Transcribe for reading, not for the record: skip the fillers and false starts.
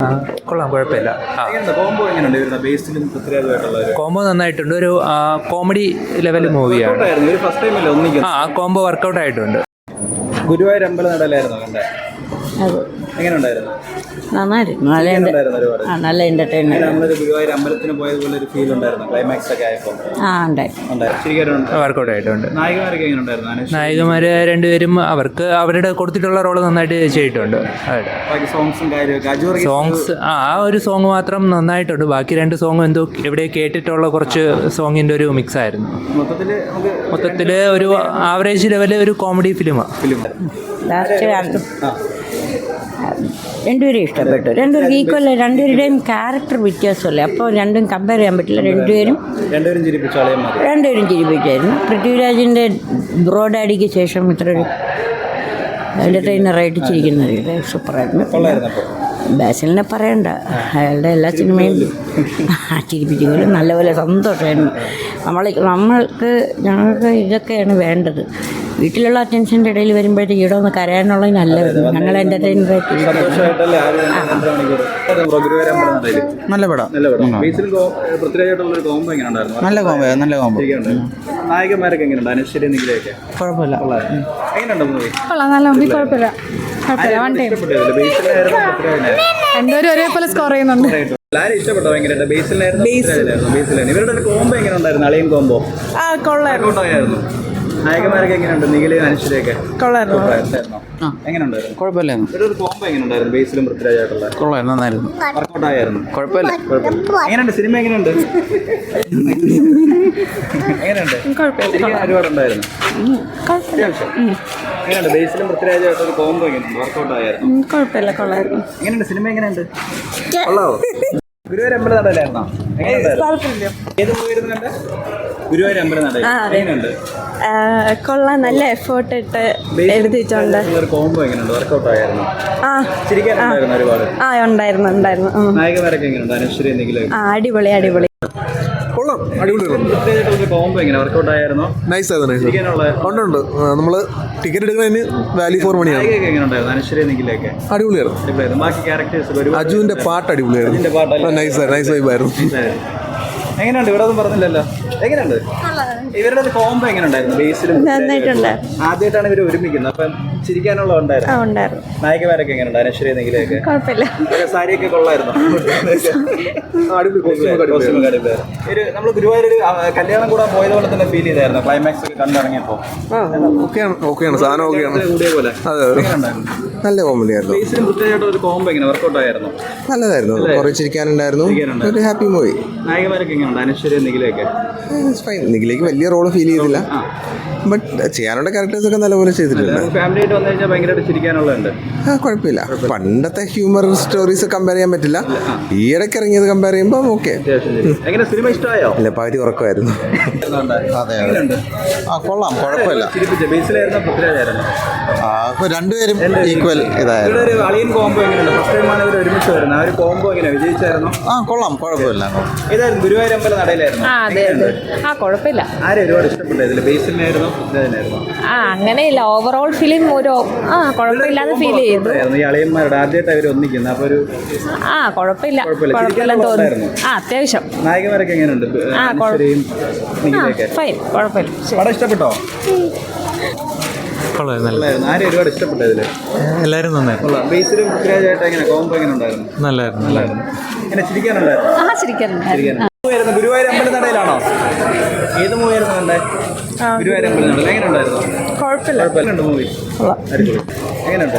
കൊള്ളാം, കുഴപ്പമില്ല. കോംബോ നന്നായിട്ടുണ്ട്. ഒരു കോമഡി ലെവൽ മൂവിയാണ്. കോംബോ വർക്കൗട്ട് ആയിട്ടുണ്ട്. ഗുരുവായൂർ അമ്പല നടയിലായിരുന്നു കണ്ടേ? എങ്ങനെയുണ്ടായിരുന്നു? നന്നായിരുന്നു. നല്ല എന്റർടൈൻമെന്റ്. ഗുരുവായൂർ അമ്പലത്തിന് പോയതുപോലെ ഒരു ഫീൽ ഉണ്ടായിരുന്നു ക്ലൈമാക്സ് ഒക്കെ ആയപ്പോൾ? വർക്കൗട്ട് ആയിട്ടുണ്ട്. നായികമാരൊക്കെ എങ്ങനെയുണ്ടായിരുന്നു? നായികമാര് രണ്ടുപേരും അവർക്ക് അവരുടെ കൊടുത്തിട്ടുള്ള റോള് നന്നായിട്ട് ചെയ്തിട്ടുണ്ട്. സോങ്സ് ഒരു സോങ് മാത്രം നന്നായിട്ടുണ്ട്. ബാക്കി രണ്ട് സോങ്ങും എന്തോ എവിടെ കേട്ടിട്ടുള്ള കുറച്ച് സോങ്ങിന്റെ ഒരു മിക്സ് ആയിരുന്നു. മൊത്തത്തില് ഒരു ആവറേജ് ലെവല് ഒരു കോമഡി ഫിലിമാണ്. രണ്ടുപേരും ഇഷ്ടപ്പെട്ടു. രണ്ടുപേരും ഈക്വൽ. രണ്ടുപേരുടെയും ക്യാരക്ടർ വ്യത്യാസമല്ലേ, അപ്പോൾ രണ്ടും കമ്പയർ ചെയ്യാൻ പറ്റില്ല. രണ്ടുപേരും ചിരിപ്പിച്ചായിരുന്നു. പൃഥ്വിരാജിൻ്റെ ബ്രോ ഡാഡിക്ക് ശേഷം ഇത്ര ഒരു എൻ്റർടൈനറായിട്ട് ചിരിക്കുന്നത് സൂപ്പറായിരുന്നു. ബാസിലിനെ പറയണ്ട, അയാളുടെ എല്ലാ സിനിമയും ചിരിപ്പിച്ചെങ്കിലും നല്ലപോലെ സന്തോഷമായിരുന്നു. ഞങ്ങൾക്ക് ഇതൊക്കെയാണ് വേണ്ടത്. വീട്ടിലുള്ള അറ്റൻഷൻ്റെ ഇടയിൽ വരുമ്പോഴത്തേക്ക് ഇവിടെ ഒന്ന് കരയാനുള്ളത് നല്ലത്. ഞങ്ങൾ എൻ്റർടൈനറായിട്ട് നല്ല പടം. നല്ല കോമ്പോ. നായകന്മാരൊക്കെ എങ്ങനെയുണ്ട്? അനശ്വരി, നിഖിലയൊക്കെ കുഴപ്പമില്ല. എങ്ങനെയുണ്ട് മൂവി? നല്ല മൂവി, കുഴപ്പമില്ല. രണ്ടുപേരും ഒരേപോലെ സ്കോർ ചെയ്യുന്നുണ്ട്. ഇഷ്ടപ്പെട്ടോ? എങ്ങനെയുണ്ട്? ഇവരുടെ ഒരു കോമ്പോ എങ്ങനെ ഉണ്ടായിരുന്നു? അളിയൻ കോമ്പോ കൊള്ളായിരുന്നു. നായകന്മാരൊക്കെ എങ്ങനെയുണ്ട്? നിഖിലയും അനശ്വരിയൊക്കെ കൊള്ളായിരുന്നു. എങ്ങനെയുണ്ടായിരുന്നു? കുഴപ്പമില്ലായിരുന്നു. ഇവരുടെ ഒരു കോമ്പോ എങ്ങനെയുണ്ടായിരുന്നു? ബേസിലും പൃഥ്വിരാജായിട്ടുള്ള കൊള്ളായിരുന്നു. നന്നായിരുന്നു. വർക്കൗട്ട് ആയിരുന്നു. കുഴപ്പമില്ല. എങ്ങനെയുണ്ട് സിനിമ? എങ്ങനെയുണ്ട്? ഒരുപാടുണ്ടായിരുന്നു. എങ്ങനെയുണ്ട്? ബേസിലും പൃഥ്വിരാജായിട്ടുള്ള കോമ്പോ എങ്ങനെയുണ്ട്? വർക്കൗട്ട് ആയിരുന്നു. കുഴപ്പമില്ല, കൊള്ളായിരുന്നു. എങ്ങനെയുണ്ട് സിനിമ? എങ്ങനെയുണ്ട്? കൊള്ളാവോ? ഗുരുവായൂർ അമ്പല നടയിലായിരുന്നോ? ഏത് മൂവിയായിരുന്നു കണ്ടേ? ഗുരുവായൂർ അമ്പല നടയിൽ എങ്ങനെയുണ്ട്? കൊള്ളാം. നല്ല എഫേർട്ട് ഇട്ട് എഴുതിയിട്ടുണ്ട്. കോമ്പോ എങ്ങനെയുണ്ട്? വർക്കൗട്ട് ആയിരുന്നു. ചിരിക്കാനുണ്ടായിരുന്നു ഒരുപാട്. ഉണ്ടായിരുന്നു. നായകന്മാരൊക്കെ എങ്ങനെയുണ്ട്? അനശ്വരി, നിഖില? അടിപൊളി. കൊള്ളാം, അടിപൊളിയായിരുന്നു. കോമ്പോ എങ്ങനെ? വർക്കൗട്ട് ആയിരുന്നു. ഉണ്ട്. നമ്മള് ടിക്കറ്റ് എടുക്കുന്നതിന് വാല്യൂ ഫോർ മണിയാണ്. എങ്ങനെയുണ്ടായിരുന്നു? അനശ്വരി, നിഖിലൊക്കെ അടിപൊളിയായിരുന്നു. ബാക്കി ക്യാരക്ടേഴ്സ് അജുവിന്റെ പാട്ട് അടിപൊളിയായിരുന്നു. നൈസ് വൈബായിരുന്നു. എങ്ങനെയുണ്ട്? ഇവിടെ ഒന്നും പറഞ്ഞില്ലല്ലോ. എങ്ങനെയുണ്ട് ഇവരുടെ ഒരു കോമ്പോ? എങ്ങനെയുണ്ടായിരുന്നു? ബേസിലും ആദ്യമായിട്ടാണ് ഇവർ ഒരുമിക്കുന്നത്, അപ്പം ചിരിക്കാനുള്ള ഉണ്ടായിരുന്നു. നായികമാരൊക്കെ എങ്ങനെയുണ്ട്? അനശ്വരി, നിഖിലയൊക്കെ സാരിയൊക്കെ കൊള്ളായിരുന്നു. നമ്മൾ ഗുരുവായൂർ കല്യാണം കൂടാൻ പോയതുപോലെ തന്നെ ഫീൽ ചെയ്തായിരുന്നു ക്ലൈമാക്സ് ഒക്കെ കണ്ടിറങ്ങിയപ്പോ? ഓക്കെയാണ്, സാധനം ഓക്കെയാണ്. കൂടിയ പോലെ നല്ല കോമഡി ആയിരുന്നു. ബേസിലും പൃഥ്വിരാജായിട്ടുള്ള ഒരു കോമ്പോ എങ്ങനെ? വർക്കൗട്ട് ആയിരുന്നു. നല്ലതായിരുന്നു. കുറെ ചിരിക്കാനുണ്ടായിരുന്നു. ഒരു ഹാപ്പി മൂവി. നായകന്മാരൊക്കെ എങ്ങനെയുണ്ട്? അനശ്വരി, നിഖിലയൊക്കെ നിഖിലേക്ക് വലിയ റോള് ഫീൽ ചെയ്തില്ല. ബട്ട് ചെയ്യാനുള്ള ക്യാരക്ടേഴ്സ് ഒക്കെ നല്ലപോലെ ചെയ്തിട്ടുണ്ട്. ഫാമിലിയായിട്ട് വന്നു കഴിഞ്ഞാൽ ഭയങ്കരമായിട്ട് ചിരിക്കാനുള്ളതുണ്ട്. കുഴപ്പമില്ല. പണ്ടത്തെ ഹ്യൂമർ സ്റ്റോറീസ് കമ്പയർ ചെയ്യാൻ പറ്റില്ല. ഈ ഇടയ്ക്ക് ഇറങ്ങിയത് കമ്പയർ ചെയ്യുമ്പോൾ ഓക്കെ. സിനിമ ഇഷ്ടമായോ? അല്ല, പകുതി ഉറക്കമായിരുന്നു. കൊള്ളാം, കുഴപ്പമില്ല. രണ്ടുപേരും ഈക്വൽ ഇതായിരുന്നു. കോമ്പോ എങ്ങനെയുണ്ട്? ഫസ്റ്റ് ടൈമാണ് ഇവർ ഒരുമിച്ച് വരുന്നത്. ആ ഒരു കോമ്പോ എങ്ങനെ? വിജയിച്ചായിരുന്നു? കൊള്ളാം, കുഴപ്പമില്ല. ഏതായിരുന്നു? ഗുരുവായൂർ അമ്പല നടയിലായിരുന്നു. കുഴപ്പമില്ല. ആരും ഒരുപാട് ഇഷ്ടപ്പെട്ടതില്ല? ബേസിലായിരുന്നു? അങ്ങനെയില്ല. ഓവറോൾ ഫിലിം ഒരു കുഴപ്പമില്ലാതെ ഫീൽ ചെയ്തു. ഈ അളിയന്മാരുടെ ആദ്യമായിട്ട് അവർ ഒന്നിക്കുന്നത്, അപ്പൊ ഒരു കുഴപ്പമില്ല തോന്നുന്നു. അത്യാവശ്യം. നായകന്മാരൊക്കെ എങ്ങനെയുണ്ട്? ഫൈൻ, കുഴപ്പമില്ല. പടം ഇഷ്ടപ്പെട്ടോ? ആരും ഒരുപാട് ഇഷ്ടപ്പെട്ടതില്? എല്ലാവരും നന്നായിരുന്നു. ബേസിലും പൃഥ്വിരാജായിട്ട് എങ്ങനെ കോമ്പോ എങ്ങനെ ഉണ്ടായിരുന്നു? നല്ലായിരുന്നു. എങ്ങനെ ചിരിക്കാനുണ്ടായിരുന്നു? ഗുരുവായൂർ അമ്പല നടയിലാണോ? ഏത് മൂവിയായിരുന്നു കണ്ടേ? ഗുരുവായൂർ അമ്പല നടയിൽ എങ്ങനെ ഉണ്ടായിരുന്നു? കുഴപ്പമില്ല. മൂവി എങ്ങനെയുണ്ട്?